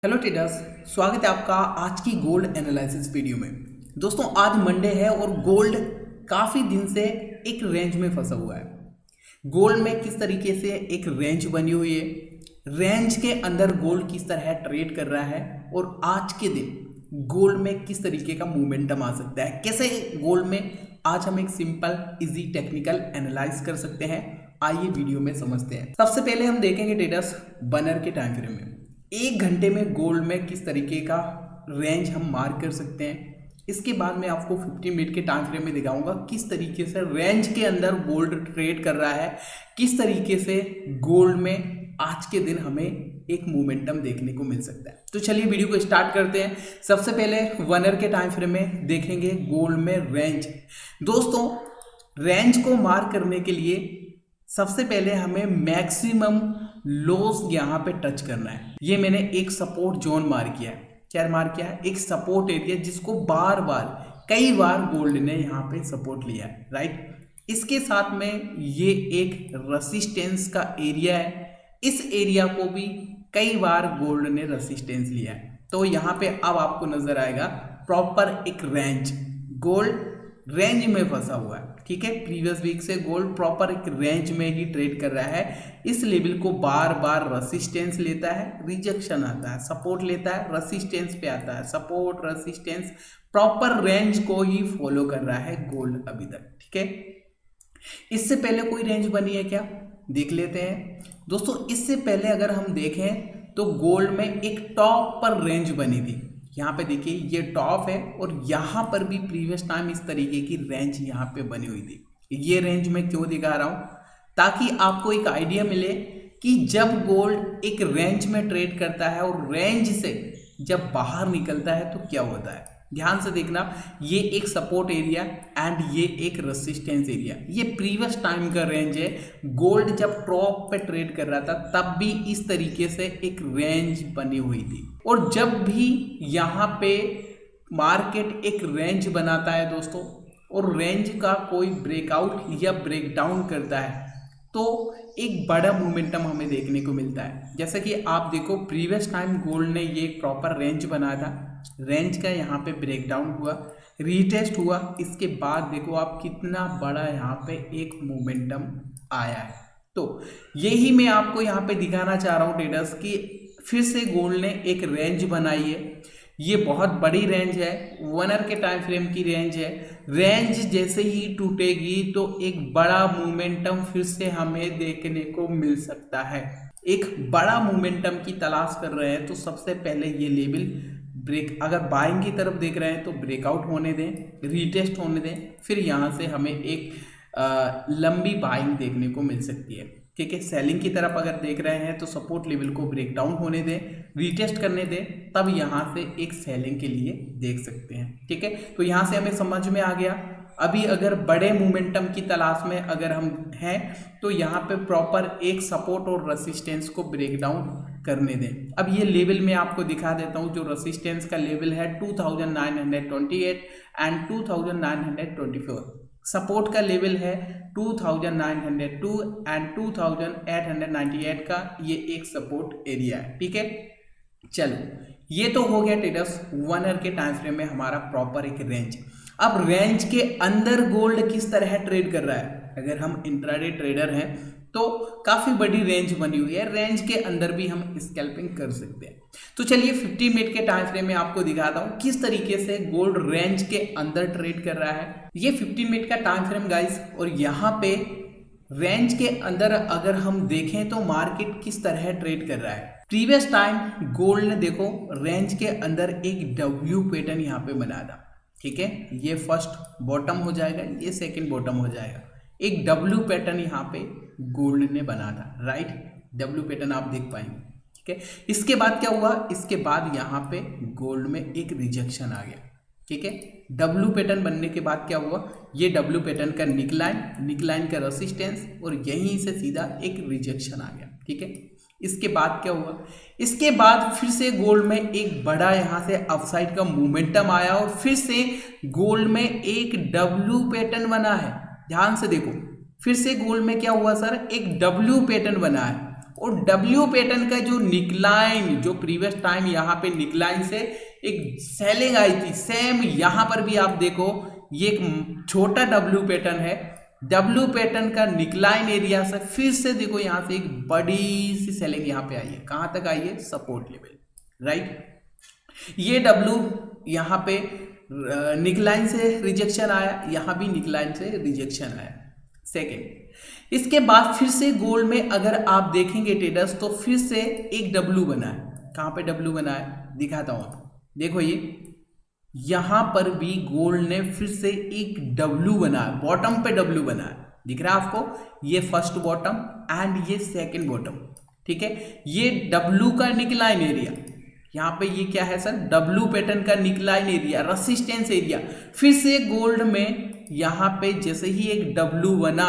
Hello traders, स्वागत है आपका आज की गोल्ड एनालिसिस वीडियो में। दोस्तों आज मंडे है और गोल्ड काफ़ी दिन से एक रेंज में फंसा हुआ है। गोल्ड में किस तरीके से एक रेंज बनी हुई है, रेंज के अंदर गोल्ड किस तरह ट्रेड कर रहा है और आज के दिन गोल्ड में किस तरीके का मोमेंटम आ सकता है, कैसे गोल्ड में आज हम एक सिंपल इजी टेक्निकल एनालाइज कर सकते हैं। आइए वीडियो में समझते हैं। सबसे पहले हम देखेंगे ट्रेडर्स बनर के टाइम फ्रेम में एक घंटे में गोल्ड में किस तरीके का रेंज हम मार्क कर सकते हैं। इसके बाद मैं आपको 15 मिनट के टाइम फ्रेम में दिखाऊंगा किस तरीके से रेंज के अंदर गोल्ड ट्रेड कर रहा है, किस तरीके से गोल्ड में आज के दिन हमें एक मोमेंटम देखने को मिल सकता है। तो चलिए वीडियो को स्टार्ट करते हैं। सबसे पहले 1 आवर के टाइम फ्रेम में देखेंगे गोल्ड में रेंज। दोस्तों रेंज को मार्क करने के लिए सबसे पहले हमें मैक्सिमम लोस यहाँ पे टच करना है। ये मैंने एक सपोर्ट जोन मार्क किया है। क्या मार्क किया है? एक सपोर्ट एरिया जिसको बार बार कई बार गोल्ड ने यहाँ पे सपोर्ट लिया है, राइट। इसके साथ में ये एक रेसिस्टेंस का एरिया है। इस एरिया को भी कई बार गोल्ड ने रेसिस्टेंस लिया है। तो यहाँ पे अब आपको नजर आएगा प्रॉपर एक रेंज, गोल्ड रेंज में फंसा हुआ है। ठीक है, प्रीवियस वीक से गोल्ड प्रॉपर एक रेंज में ही ट्रेड कर रहा है। इस लेवल को बार बार रेसिस्टेंस लेता है, रिजेक्शन आता है, सपोर्ट लेता है, रेसिस्टेंस पे आता है, सपोर्ट रेसिस्टेंस, प्रॉपर रेंज को ही फॉलो कर रहा है गोल्ड अभी तक। ठीक है, इससे पहले कोई रेंज बनी है क्या, देख लेते हैं। दोस्तों इससे पहले अगर हम देखें तो गोल्ड में एक टॉप पर रेंज बनी थी। यहाँ पे देखिए ये टॉप है और यहाँ पर भी प्रीवियस टाइम इस तरीके की रेंज यहाँ पे बनी हुई थी। ये रेंज मैं क्यों दिखा रहा हूँ, ताकि आपको एक आइडिया मिले कि जब गोल्ड एक रेंज में ट्रेड करता है और रेंज से जब बाहर निकलता है तो क्या होता है। ध्यान से देखना, ये एक सपोर्ट एरिया एंड ये एक रेसिस्टेंस एरिया। ये प्रीवियस टाइम का रेंज है। गोल्ड जब टॉप पे ट्रेड कर रहा था तब भी इस तरीके से एक रेंज बनी हुई थी। और जब भी यहाँ पे मार्केट एक रेंज बनाता है दोस्तों और रेंज का कोई ब्रेकआउट या ब्रेकडाउन करता है तो एक बड़ा मोमेंटम हमें देखने को मिलता है। जैसे कि आप देखो प्रीवियस टाइम गोल्ड ने ये प्रॉपर रेंज बनाया था, रेंज का यहाँ पे ब्रेकडाउन हुआ, रीटेस्ट हुआ, इसके बाद देखो आप कितना बड़ा यहाँ पे एक मोमेंटम आया है। तो यही मैं आपको यहाँ पे दिखाना चाह रहा हूँ ट्रेडर्स कि फिर से गोल्ड ने एक रेंज बनाई है। ये बहुत बड़ी रेंज है, 1 आवर के टाइम फ्रेम की रेंज है। रेंज जैसे ही टूटेगी तो एक बड़ा मोमेंटम फिर से हमें देखने को मिल सकता है। एक बड़ा मोमेंटम की तलाश कर रहे हैं तो सबसे पहले ये लेवल ब्रेक, अगर बाइंग की तरफ देख रहे हैं तो ब्रेकआउट होने दें, रीटेस्ट होने दें, फिर यहाँ से हमें एक लंबी बाइंग देखने को मिल सकती है। ठीक है, सेलिंग की तरफ अगर देख रहे हैं तो सपोर्ट लेवल को ब्रेक डाउन होने दें, रीटेस्ट करने दें, तब यहाँ से एक सेलिंग के लिए देख सकते हैं। ठीक है, तो यहाँ से हमें समझ में आ गया। अभी अगर बड़े मोमेंटम की तलाश में अगर हम हैं तो यहाँ पे प्रॉपर एक सपोर्ट और रेसिस्टेंस को ब्रेक डाउन करने दें। अब ये लेवल मैं आपको दिखा देता हूँ। जो रेसिस्टेंस का लेवल है 2928 एंड 2924, सपोर्ट का लेवल है 2902 एंड 2898 का, ये एक सपोर्ट एरिया है। ठीक है, चलो ये तो हो गया ट्रेडर्स 1 आवर के टाइम फ्रेम में हमारा प्रॉपर एक रेंज। अब रेंज के अंदर गोल्ड किस तरह ट्रेड कर रहा है। अगर हम इंट्राडे ट्रेडर हैं तो काफी बड़ी रेंज बनी हुई है, रेंज के अंदर भी हम स्कैल्पिंग कर सकते हैं। तो चलिए 50 मिनट के टाइम फ्रेम में आपको दिखाता हूं किस तरीके से गोल्ड रेंज के अंदर ट्रेड कर रहा है। ये 50 मिनट का टाइम फ्रेम गाइस, और यहाँ पे रेंज के अंदर अगर हम देखें तो मार्केट किस तरह ट्रेड कर रहा है। प्रीवियस टाइम गोल्ड ने देखो रेंज के अंदर एक डब्ल्यू पैटर्न यहाँ पे बना था। ठीक है, ये फर्स्ट बॉटम हो जाएगा, ये सेकंड बॉटम हो जाएगा। एक डब्ल्यू पैटर्न यहाँ पे गोल्ड ने बना था, राइट। डब्ल्यू पैटर्न आप देख पाएंगे। ठीक है, इसके बाद क्या हुआ, इसके बाद यहाँ पे गोल्ड में एक रिजेक्शन आ गया। ठीक है, डब्ल्यू पैटर्न बनने के बाद क्या हुआ, ये डब्ल्यू पैटर्न का निकलाइन का रेसिस्टेंस और यहीं से सीधा एक रिजेक्शन आ गया। ठीक है, इसके बाद क्या हुआ, इसके बाद फिर से गोल्ड में एक बड़ा यहाँ से अपसाइड का मोमेंटम आया और फिर से गोल्ड में एक डब्ल्यू पैटर्न बना है। ध्यान से देखो, फिर से गोल्ड में क्या हुआ सर, एक डब्ल्यू पैटर्न बना है और डब्ल्यू पैटर्न का जो निकलाइन, जो प्रीवियस टाइम यहाँ पे निकलाइन से एक सेलिंग आई थी, सेम यहाँ पर भी आप देखो ये एक छोटा डब्ल्यू पैटर्न है, डब्ल्यू पैटर्न का निकलाइन एरिया से फिर से देखो यहाँ से एक बड़ी सी सेलिंग यहाँ पे आई है। कहाँ तक आई है? Support level, right. ये डब्ल्यू यहाँ पे निकलाइन से रिजेक्शन आया, यहाँ भी निकलाइन से रिजेक्शन आया। सेकेंड, इसके बाद फिर से गोल्ड में अगर आप देखेंगे ट्रेडर्स तो फिर से एक डब्ल्यू बना है। कहाँ पे डब्ल्यू बना है? दिखाता हूँ आपको, देखो ये यहां पर भी गोल्ड ने फिर से एक डब्ल्यू बना है, बॉटम पे डब्ल्यू बना है, दिख रहा है आपको? ये फर्स्ट बॉटम एंड ये सेकंड बॉटम, ठीक है। ये डब्ल्यू का निकलाइन एरिया, यहाँ पे ये क्या है सर? डब्ल्यू पैटर्न का निकलाइन एरिया, रेजिस्टेंस एरिया। फिर से गोल्ड में यहाँ पे जैसे ही एक डब्ल्यू बना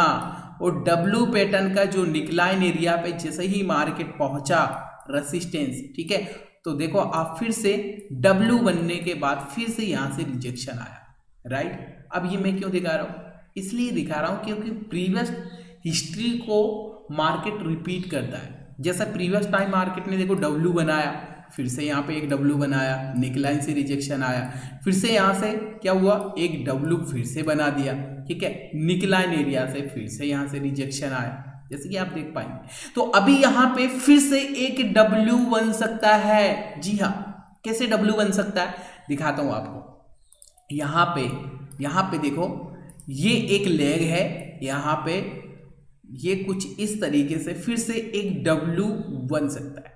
और डब्ल्यू पैटर्न का जो निकलाइन एरिया पे जैसे ही मार्केट पहुंचा, रेजिस्टेंस, ठीक है, तो देखो आप फिर से डब्ल्यू बनने के बाद फिर से यहां से रिजेक्शन आया, राइट। अब ये मैं क्यों दिखा रहा हूं? इसलिए दिखा रहा हूं क्योंकि प्रीवियस हिस्ट्री को मार्केट रिपीट करता है। जैसा प्रीवियस टाइम मार्केट ने देखो डब्ल्यू बनाया, फिर से यहाँ पे एक डब्ल्यू बनाया, निकलाइन से रिजेक्शन आया, फिर से यहाँ से क्या हुआ? एक डब्ल्यू फिर से बना दिया, ठीक है, निकलाइन एरिया से फिर से यहाँ से रिजेक्शन आया, जैसे कि आप देख पाएंगे। तो अभी यहां पे फिर से एक डब्ल्यू बन सकता है। जी हां, कैसे डब्ल्यू बन सकता है? दिखाता हूं आपको। यहां पे देखो ये एक लेग है, यहां पे ये कुछ इस तरीके से फिर से एक डब्ल्यू बन सकता है।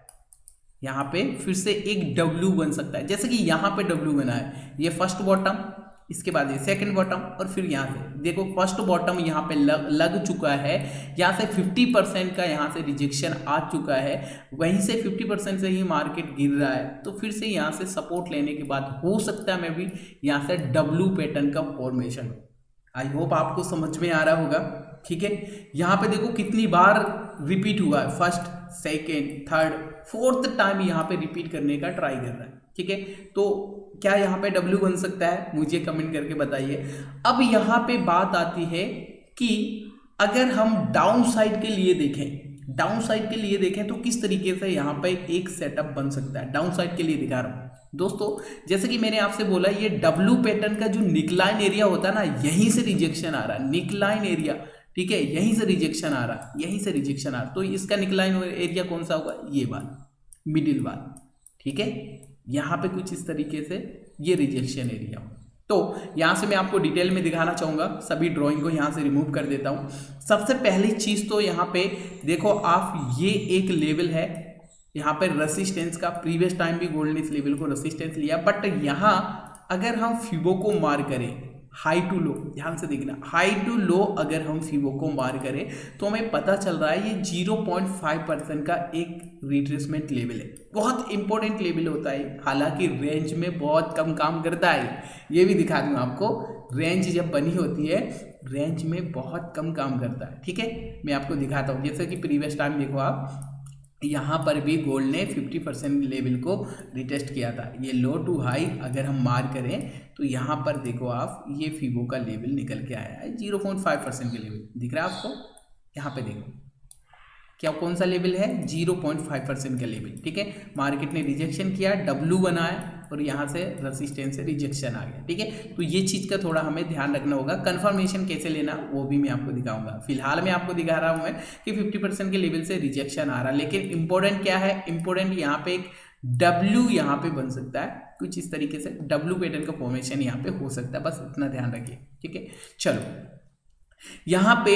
यहां पे फिर से एक डब्ल्यू बन सकता है, जैसे कि यहां पे डब्ल्यू बना है, ये फर्स्ट बॉटम, इसके बाद ये सेकंड बॉटम, और फिर यहाँ से देखो फर्स्ट बॉटम यहाँ पे लग चुका है, यहाँ से 50% का यहाँ से रिजेक्शन आ चुका है, वहीं से 50% से ही मार्केट गिर रहा है। तो फिर से यहाँ से सपोर्ट लेने के बाद हो सकता है मैं भी यहाँ से डब्ल्यू पैटर्न का फॉर्मेशन। आई होप आपको समझ में आ रहा होगा, ठीक है। यहाँ पे देखो कितनी बार रिपीट हुआ है, first, second, third, fourth time यहाँ पे रिपीट करने का ट्राई कर रहा है, ठीक है। तो क्या यहाँ पे डब्ल्यू बन सकता है? मुझे कमेंट करके बताइए। अब यहाँ पे बात आती है कि अगर हम डाउन साइड के लिए देखें, तो किस तरीके से यहाँ पे एक सेटअप बन सकता है। डाउन साइड के लिए दिखा रहा हूँ दोस्तों, जैसे कि मैंने आपसे बोला, ये डब्ल्यू पैटर्न का जो निकलाइन एरिया होता है ना, यहीं से रिजेक्शन आ रहा है, निकलाइन एरिया, ठीक है, यहीं से रिजेक्शन आ रहा है। तो इसका निकलाइन एरिया कौन सा होगा? ये वाला, मिडिल वाला, ठीक है। यहाँ पे कुछ इस तरीके से ये रिजेक्शन एरिया हो। तो यहाँ से मैं आपको डिटेल में दिखाना चाहूँगा, सभी ड्राइंग को यहाँ से रिमूव कर देता हूँ। सबसे पहली चीज़ तो यहाँ पे देखो आप, ये एक लेवल है यहाँ पे रेसिस्टेंस का, प्रीवियस टाइम भी गोल्ड ने इस लेवल को रेसिस्टेंस लिया, बट यहाँ अगर हम फिबो को मार करें, हाई टू लो, ध्यान से देखना, हाई टू लो अगर हम फिबो को मार करें तो हमें पता चल रहा है ये 0.5% का एक रिट्रेसमेंट लेवल है। बहुत इंपॉर्टेंट लेवल होता है, हालांकि रेंज में बहुत कम काम करता है। ये भी दिखा दूँ आपको, रेंज जब बनी होती है रेंज में बहुत कम काम करता है, ठीक है। मैं आपको दिखाता हूँ, जैसे कि प्रीवियस टाइम देखो आप, यहाँ पर भी गोल्ड ने 50% लेवल को रिटेस्ट किया था। ये लो टू हाई अगर हम मार करें तो यहाँ पर देखो आप, ये फिबो का लेवल निकल के आया है 0.5% के लेवल, दिख रहा है आपको? यहाँ पे देखो क्या कौन सा लेवल है? 0.5% का लेवल, ठीक है। मार्केट ने रिजेक्शन किया, डब्ल्यू बनाया और यहाँ से रेजिस्टेंस से रिजेक्शन आ गया, ठीक है। तो ये चीज़ का थोड़ा हमें ध्यान रखना होगा। कंफर्मेशन कैसे लेना वो भी मैं आपको दिखाऊंगा। फिलहाल मैं आपको दिखा रहा हूँ मैं कि 50% के लेवल से रिजेक्शन आ रहा है, लेकिन इंपॉर्टेंट क्या है? इंपॉर्टेंट यहाँ पे एक डब्ल्यू यहाँ पे बन सकता है, कुछ इस तरीके से डब्ल्यू पैटर्न का फॉर्मेशन यहाँ पे हो सकता है, बस इतना ध्यान रखिए, ठीक है। चलो, यहाँ पे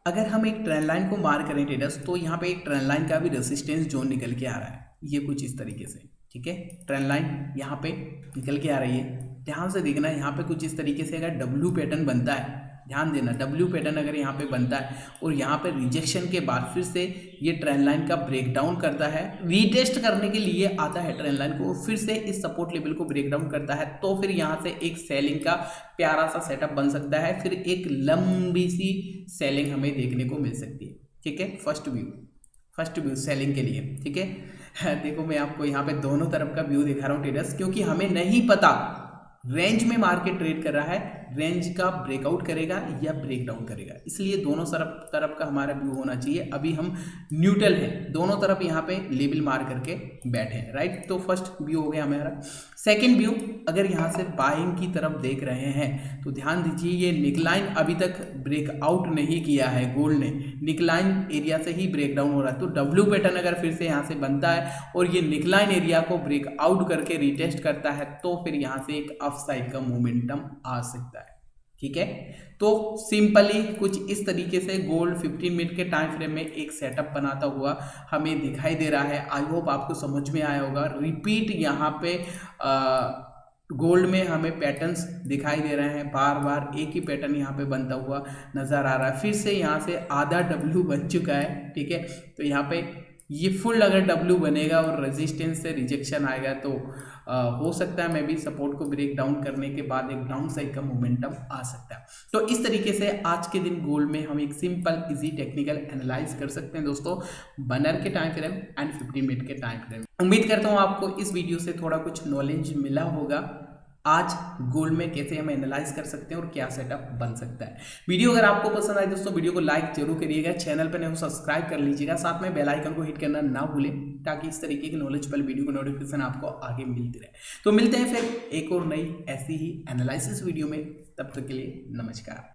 अगर हम एक ट्रेंड लाइन को मार करें ट्रेडर्स, तो यहाँ पे एक ट्रेंड लाइन का भी रेजिस्टेंस जोन निकल के आ रहा है, ये कुछ इस तरीके से, ठीक है। ट्रेंड लाइन यहाँ पे निकल के आ रही है, ध्यान से देखना। यहाँ पे कुछ इस तरीके से अगर डब्ल्यू पैटर्न बनता है, ध्यान देना, डब्ल्यू पैटर्न अगर यहाँ पे बनता है और यहाँ पे रिजेक्शन के बाद फिर से ये ट्रेंड लाइन का ब्रेक डाउन करता है, रीटेस्ट करने के लिए आता है ट्रेंड लाइन को, फिर से इस सपोर्ट लेवल को ब्रेक डाउन करता है, तो फिर यहाँ से एक सेलिंग का प्यारा सा सेटअप बन सकता है, फिर एक लंबी सी सेलिंग हमें देखने को मिल सकती है, ठीक है। फर्स्ट व्यू सेलिंग के लिए, ठीक है। देखो मैं आपको यहाँ पे दोनों तरफ का व्यू दिखा रहा हूँ ट्रेडर्स, क्योंकि हमें नहीं पता रेंज में मार्केट ट्रेड कर रहा है रेंज का ब्रेकआउट करेगा या ब्रेक डाउन करेगा, इसलिए दोनों तरफ का हमारा व्यू होना चाहिए। अभी हम न्यूट्रल हैं, दोनों तरफ यहाँ पे लेबल मार करके बैठे हैं, राइट। तो फर्स्ट व्यू हो गया हमारा। सेकेंड व्यू, अगर यहाँ से बाइंग की तरफ देख रहे हैं तो ध्यान दीजिए, ये निकलाइन अभी तक ब्रेकआउट नहीं किया है, गोल्ड ने निकलाइन एरिया से ही ब्रेक डाउन हो रहा है। तो डब्ल्यू पैटर्न अगर फिर से यहाँ से बनता है और ये निकलाइन एरिया को ब्रेकआउट करके रिटेस्ट करता है तो फिर यहाँ से एक अपसाइड का मोमेंटम आ सकता है, ठीक है। तो सिंपली कुछ इस तरीके से गोल्ड 15 मिनट के टाइम फ्रेम में एक सेटअप बनाता हुआ हमें दिखाई दे रहा है। आई होप आपको समझ में आया होगा। रिपीट यहाँ पे गोल्ड में हमें पैटर्न्स दिखाई दे रहे हैं, बार बार एक ही पैटर्न यहाँ पे बनता हुआ नजर आ रहा है। फिर से यहाँ से आधा डब्ल्यू बन चुका है, ठीक है। तो यहाँ पे ये फुल अगर डब्ल्यू बनेगा और रेजिस्टेंस से रिजेक्शन आएगा तो हो सकता है मैं भी सपोर्ट को ब्रेक डाउन करने के बाद एक डाउन साइड का मोमेंटम आ सकता है। तो इस तरीके से आज के दिन गोल्ड में हम एक सिंपल इजी टेक्निकल एनालाइज कर सकते हैं दोस्तों, बनर के टाइम फ्रेम एंड 15 मिनट के टाइम फ्रेम। उम्मीद करता हूँ आपको इस वीडियो से थोड़ा कुछ नॉलेज मिला होगा आज गोल्ड में कैसे हम एनालाइज कर सकते हैं और क्या सेटअप बन सकता है। वीडियो अगर आपको पसंद आए दोस्तों, वीडियो को लाइक जरूर करिएगा, चैनल पर नहीं सब्सक्राइब कर लीजिएगा, साथ में बेल आइकन को हिट करना ना भूलें ताकि इस तरीके की नॉलेजेबल वीडियो को नोटिफिकेशन आपको आगे मिलती रहे। तो मिलते हैं फिर एक और नई ऐसी ही एनालिसिस वीडियो में, तब तक के लिए नमस्कार।